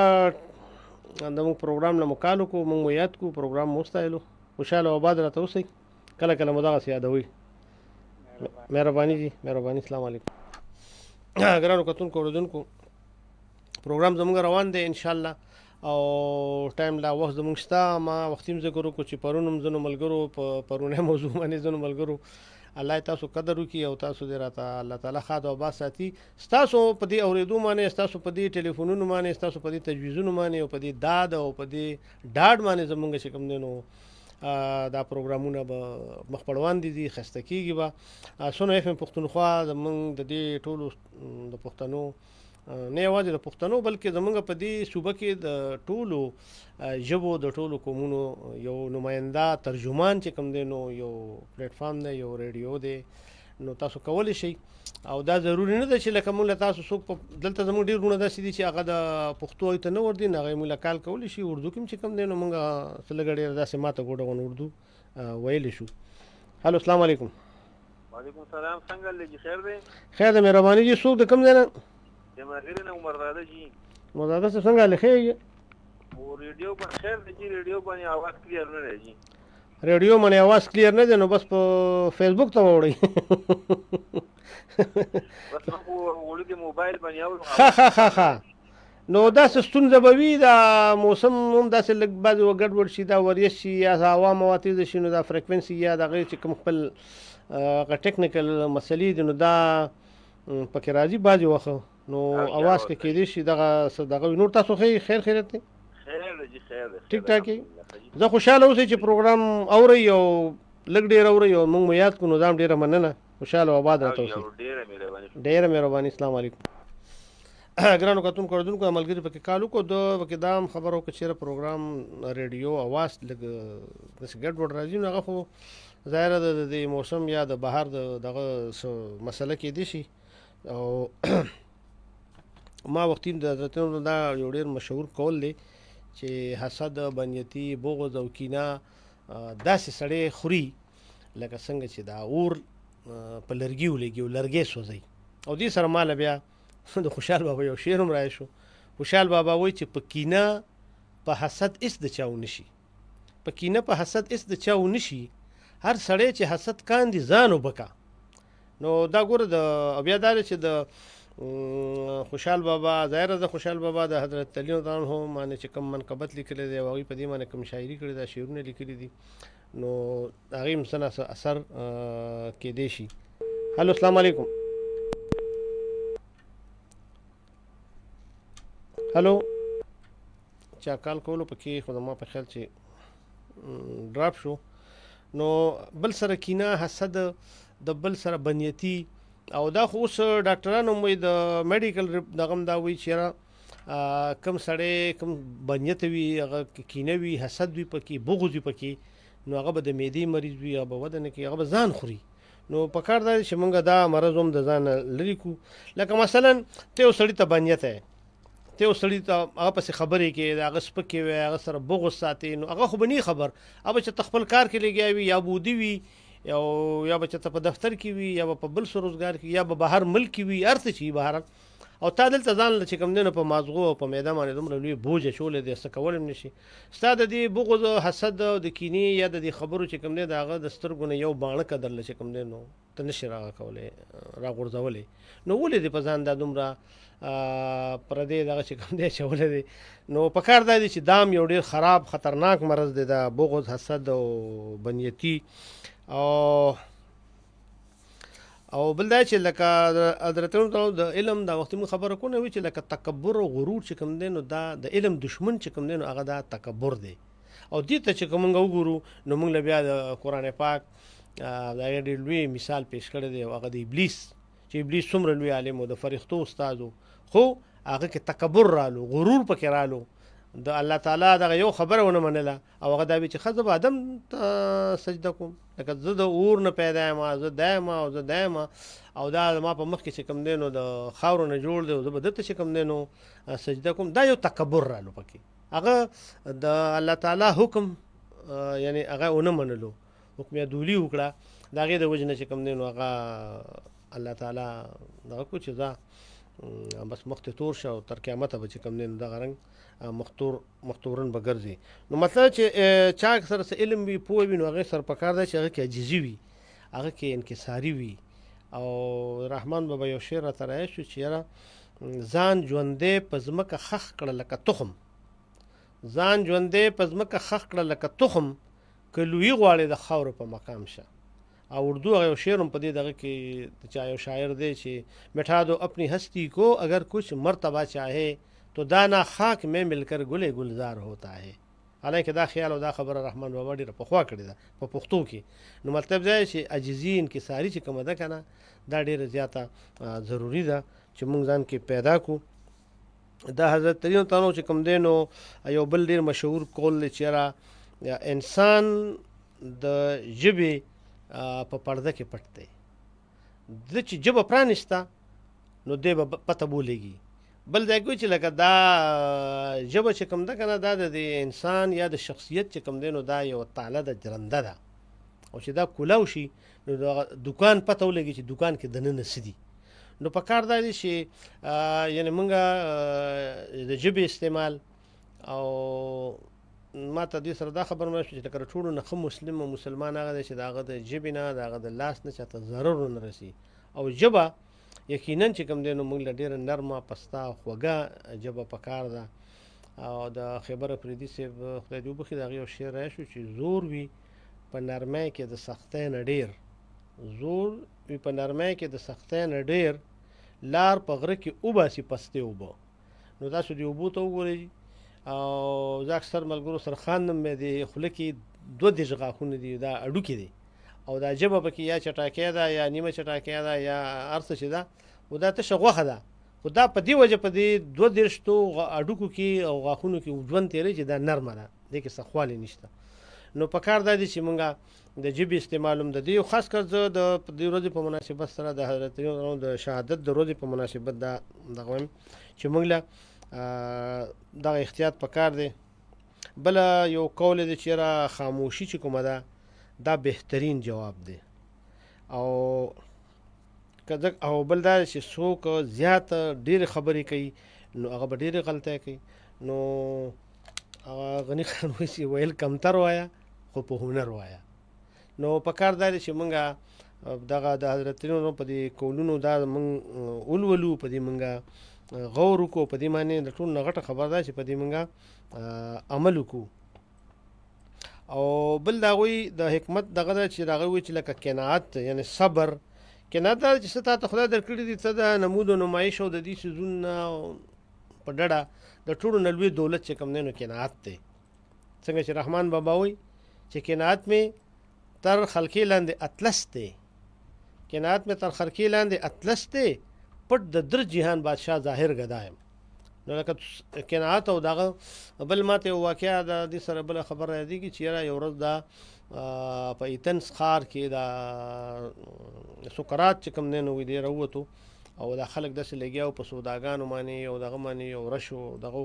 د موږ پروګرام نه مو کال وکړو موږ مو یاد کړو پروګرام مو وستایلو خوشحاله او آباد راته اوسئ کله کله مو دغسې یادوئ مهرباني جی مهرباني السلام علیکم ګرانو کتونکو اورېدونکو پروګرام زموږ روان دی انشاءالله او ټایم لا وخت زموږ شته ما وختي هم ذکر وکړو چې پرون هم ځینو ملګرو په پرونی موضوع باندې ځینو ملګرو الله تاسو قدر وکړي او تاسو دې راته الله تعالی ښاد او آباد ساتي ستاسو په دې اورېدو باندې ستاسو په دې ټلیفونونو باندې ستاسو په دې تجویزونو باندې او په دې داد او په دې ډاډ باندې زموږ چې کوم دی نو دا پروګرامونه به مخ په وړاندې دي ښایسته کېږي به سونه اف ام پښتونخوا زموږ د دې ټولو د پښتنو نه یوازې د پښتنو بلکې زموږ په دې صوبه کې د ټولو ژبو د ټولو قومونو یو نماینده ترجمان چې کوم دی نو یو پلیټفارم دی یو ریډیو دی نو تاسو کولی شئ او دا ضروري نه ده چې لکه موږ له تاسو څوک دلته زموږ ډېر وروڼه داسې دي چې هغه د پښتو ته نه ورځي هغه موږ له کال کولی شي اردو کې هم چې کوم دی نو موږ څه لږه ډېره داسې ماته ګوډه غوڼه اردو ویلی شو. هلو السلام علیکم. وعلیکم السلام. څنګه لږ خیر دی؟ خیر دی مهرباني جي. څوک د کوم ځای نه؟ جماهیر نه عمرزاده جي. عمرزاده صاحب څنګه حال ښه؟ او ریډیو باندې خیر دی جي، ریډیو باندې आवाज کلیر نه دی جي. ریډیو باندې आवाज کلیر نه دی نو بس په فیسبوک ته وړئ. بس نو وړي د موبایل باندې اورم. ها نو داسې ستونزه به وي دا موسم هم داسې لږ بعضې ګډوډ شي دا وریځ شي یا هوا مواتیزه شي نو دا فریکونسي یا د هغې چې کوم خپل هغه ټیکنیکل مسلې دي نو دا پکې راځي بعضې وخت نو اواز کې کېدای شي دغه وي. نور تاسو خیر خیریت دی؟ خیر دی جي، خیر دی. ټیک ټاک یې. زه خوشحاله اوسئ چې پروګرام اورئ او لږ ډېر اورئ او موږ مو یاد کړو نو دا هم ډېره مننه. خوشحاله او آباد راته اوسئ. ډېره مهرباني. السلام علیکم. ګرانو کتونکو اورېدونکو ملګري پکې کال وکړو د پکې دا هم خبر وکړو چې پروګرام ریډیو اواز لږ داسې ګډوډ راځي نو هغه خو ظاهره د دې موسم یا د بهر دغه مسله کېدای شي. او ما وختي د حضرتونو دا یو ډېر مشهور قول دی چې حسد، بنیتي، بغض او کینه داسې سړی خوري لکه څنګه چې دا اور په لرګي ولګي او لرګی سوځي. او دې سره ماله بیا د خوشحال بابا یو شعر هم رایې شو. خوشحال بابا وایي چې په کینه په حسد اس د چا ونه شي، په کینه په حسد اس د چا ونه شي، هر سړی چې حسد کاندي ځان وبکا. نو دا ګوره د بیا دا چې د خوشحال بابا ظاهره د خوشحال بابا د حضرت علی رضی الله عنه باندې چې کوم منقبت لیکلی دی او هغوی په دې باندې کوم شاعري کړې ده، شعرونه لیکلي دي نو هغې هم څه نه څه اثر کېدی شي. هلو السلام علیکم. هلو چا کال کولو پکې خو زما په خیال چې ډراپ شو. نو بل سره کینه، حسد، د بل سره بنیتي او دا خو اوس ډاکټران هم وایي د میډیکل دغه هم دا وایي چې کم سړی کم بنیت وي هغه کینه وي، حسد وي پکې، بغض وي پکې نو هغه به د معدې مریض وي، هغه به وده نه کوي، هغه به ځان خوري. نو پکار دا چې موږ دا مرض هم د ځان لرې کړو. لکه مثلا ته یو سړي ته بنیت یې، ته یو سړي ته هغه پسې خبرې کوي د هغه سپکې وي، هغه سره بغض ساتي نو هغه خو به نه خبر، هغه چې ته خپل کار کې لګیا وي یا بودي وي یا به چې ته په دفتر کې وي یا به په بل څه روزګار کې یا به بهر ملک کې وي هر څه چې وي بهر او تا دلته ځان له چې کوم دی نو په مازغو او په معده باندې دومره لوی بوج اچولی دی څه کولی هم نه شي. ستا د دې بغض حسد د کینې یا د دې خبرو چې کوم دی د هغه د سترګو نه یو باڼه که درله چې کوم دی نو ته نه شي راغورځولی نو ولې دې په ځان دا دومره پردې دغه چې کوم دی اچولی دی. نو پکار دا دی چې دا هم یو ډېر خراب خطرناک مرض دی دا بغض، حسد او بنیتي. او بل دا چې لکه حضرتونو د علم دا وخت موږ خبره کوو وي چې لکه تکبر او غرور چې کوم دی نو دا د علم دشمن چې کوم دی نو هغه دا تکبر دی. او دې ته چې موږ وګورو نو موږ له بیا د قرآن پاک دا ډېر لوی مثال پیش کړی دی او هغه د ابلیس چې ابلیس څومره لوی عالم او د فرښتو استاد خو هغه کې تکبر رالو، غرور پکې رالو، د الله تعالی دغه یو خبره ونه منله او هغه دا وی چې ښه زه به آدم ته سجده کوم لکه زه د اور نه پیدا یم، زه دا یم او زه دا یم او دا ما په مخ کې چې کوم دی نو د خاورو نه جوړ دی او زه به دته چې کوم دی نو سجده کوم. دا یو تکبر رالو پکې، هغه د الله تعالی حکم یعنی هغه ونه منلو، حکم دولی وکړه د هغې د وجې نه چې کوم دی نو هغه الله تعالی دغه کو چې ځه بس مخ ته تور شه او تر قیامته به چې کوم دی نو دغه رنګ مختورن به ګرځي. نو مطلب چې چا سره څه علم وي، پوه وي نو هغې سره پکار دی چې هغه کې عاجزي وي، هغه کې انکساري وي. او رحمان بابا یو شعر راته رایې شو چې یاره ځان ژوندی په ځمکه خښ کړه لکه تخم، ځان ژوندی په ځمکه خښ کړه لکه تخم، که لویي غواړې د خاورو په مقام شه. او اردو هغه یو شعر هم په دې دغه کې چا یو شاعر دی چې مٹھا دو اپنی ہستی کو اگر کچھ مرتبہ چاہے تو دانا خاک میں مل کر گل گلزار ہوتا ہے. حالانکه دا خیال او دا خبره رحمان بابا ډېره پخوا کړې ده په پښتو کې. نو مطلب دا چې عاجزي انکساري چې کومه ده که نه دا ډېره زیاته ضروري ده چې موږ ځان کې پیدا کړو. دا حضرت علی تعالی چې کوم دی نو یو بل ډېر مشهور قول دی چې انسان د ژبې په پرده کې پټ دی د چې ژبه پرانیسته نو دی به پته بولېږي. بل ځای کوي چې لکه دا ژبه چې کوم ده که نه دا د انسان یا د شخصیت چې کوم دی نو دا یو تاله ده جرنده ده او چې دا کولاو شي نو د دوکان پته ولګي چې دوکان کې دننه څه دي. نو په کار دا دی چې یعنې مونږ د ژبې استعمال او ما ته دې سره دا خبر مې شو چې لکه ټولو نه ښه مسلم او مسلمان هغه دی چې د هغه د ژبې نه د هغه د لاس نه چاته ضرر ونه رسي. او ژبه یقینا چې کوم دی نو موږ له ډېره نرمه پسته خوږه ژبه په کار ده. او د خیبر افریدي صاحب خدای دې وبخښي د هغې یو شعر راشو چې زور وي په نرمۍ کې د سختۍ نه ډېر، زور وي په نرمۍ کې د سختۍ نه ډېر، لار په غره کې وباسي پستې اوبه. نو تاسو دې اوبو ته وګورئ. او زه اکثر ملګرو سره خاندم مې د خوله کې 22 غاښونه دي، دا اډوکې دي او دا ژبه پکې یا چټاکۍ ده یا نیمه چټاکۍ ده یا هر څه چې ده خو دا تشه غوښه ده. خو دا په دې وجه په دې 22 اډوکو کې او غاښونو کې ژوند تېروي چې دا نرمه ده، دې کې سخوالی نشته. نو په کار دا دی چې مونږ د ژبې استعمال هم د دې خاص کر زه د دې ورځې په مناسبت سره د حضرت د شهادت د ورځې په مناسبت دا دغه وایم چې مونږ له دغه احتیاط په کار دی. بله یو قول دی چې یاره خاموشي چې کومه ده دا بهترین جواب دی. او بل دا چې څوک زیات ډېرې خبرې کوي نو هغه به ډېرې غلطۍ کوي. نو غني خان وایي چې ویل کمتر وایه خو په هنر وایه. نو په کار دا دی چې مونږ دغه د حضرت په دې قولونو دا مونږ ولولو، په دې مونږ غور وکړو، په دې باندې د ټولو نه غټه خبر ده چې په دې مونږ عمل وکړو. او بل د هغوی د حکمت دغه ده چې د هغوی وایي چې لکه قناعت یعنې صبر. قناعت دا چې څه تا ته خدای درکړي دي څه د نمود و نمایش او د دې څیزونه په ډډه د ټولو نه لوی دولت چې کوم دی نو قناعت دی. څنګه چې رحمان بابا وایي چې قناعت مې تر خلقې لاندې اطلس دی، قناعت مې تر خلقې لاندې اطلس دی، پټ د در جهان بادشاه ظاهر ګدایم. نو لکه قناعت او دغه بل ماته یو واقعه د دې سره بله خبر یادېږي چې یاره یو ورځ دا په ایتنز ښار کې دا سقراط چې کوم دی نو دی راووتو او دا خلک داسې لګیا په سوداګانو باندې او دغه باندې یو رش و دغه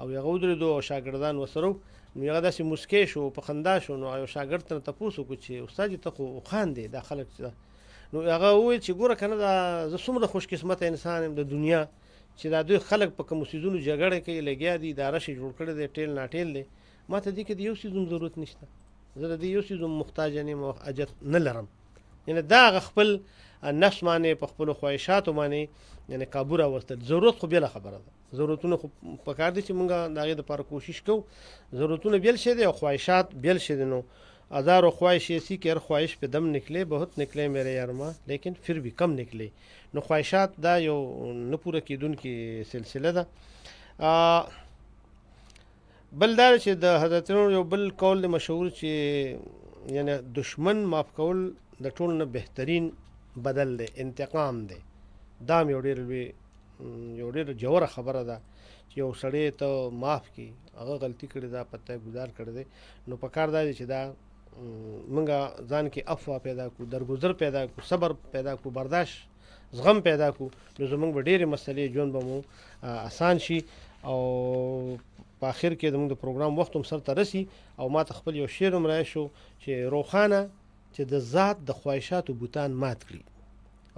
او هغه ودرېدو او شاګردان ورسره نو هغه داسې موسکی شو په خندا شو. نو یو شاګرد ته تپوس وکړو چې استاد ته خو خاندې دا خلک. نو هغه وویل چې ګوره که نه دا زه څومره خوش قسمته انسان یم د دنیا چې دا دوی خلک په کومو څیزونو جګړه کوي لګیا دي، دا رش یې جوړ کړی دی ټیل ناټیل دی، ما ته دې کې د یو څیز هم ضرورت نشته، زه د دې یو څیز هم محتاج یم او حاجت نه لرم. یعنې دا هغه خپل نفس باندې په خپلو خواهشاتو باندې یعنې کابو راوستل. ضرورت خو بېله خبره ده، ضرورتونه خو په کار دي چې مونږ د هغې دپاره کوشش کوو. ضرورتونه بیل شی دی او خواهشات بیل شی دی. نو हज़ारों ख्वाहिश ऐसी कि हर ख्वाहिश पे दम निकले, बहुत निकले मेरे यारमा लेकिन फिर भी कम निकले. नो ख्वाहिशात دا یو نه پوره کېدونکې سلسله ده. بل دا چې د حضرت یو بل قول د مشهور چې یعنی دشمن معاف کول د ټولو نه بهترین بدل دی، انتقام دی. دا یو ډېر لوی یو ډېر جوړه خبره ده چې یو سړی ته معاف کړي، هغه غلطي کړې ده، پته ګزار کړی دی. نو په کار دا دی چې دا منګه ځان کې عفو پیدا کړو، درگذر پیدا کړو، صبر پیدا کړو، برداشت زغم پیدا کړو. نو زمونږ به ډېرې مسلې ژوند به مو اسان شي او په آخر کې زمونږ د پروګرام وخت هم سر ته رسي. او ما ته خپل یو شعر هم رایاد شو چې روښانه چې د ذات د خواهشاتو بوتان مات کړي،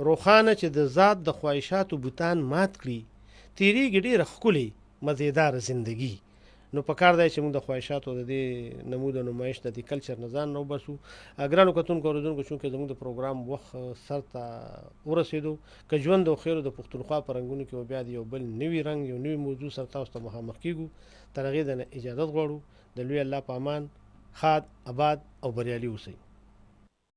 روښانه چې د ذات د خواهشاتو بوتان مات کړي، تیریږي ډېره ښکلې مزیدار زندگی. نو په کار دی چې موږ د خواهشاتو د دې نمود او نمایش د دې کلچر نه ځان راوباسو. ګرانو کتونکو اورېدونکو چونکې زموږ د پروګرام وخت سر ته ورسېدو، که ژوند او خیرو د پښتونخوا په رنګونو کې بیا د یو بل نوي رنګ یو نوي موضوع سره تاسو ته مخامخ کېږو. تر هغې د اجازت غواړو. د لوی الله په امان ښاد، اباد او بریالي اوسئ.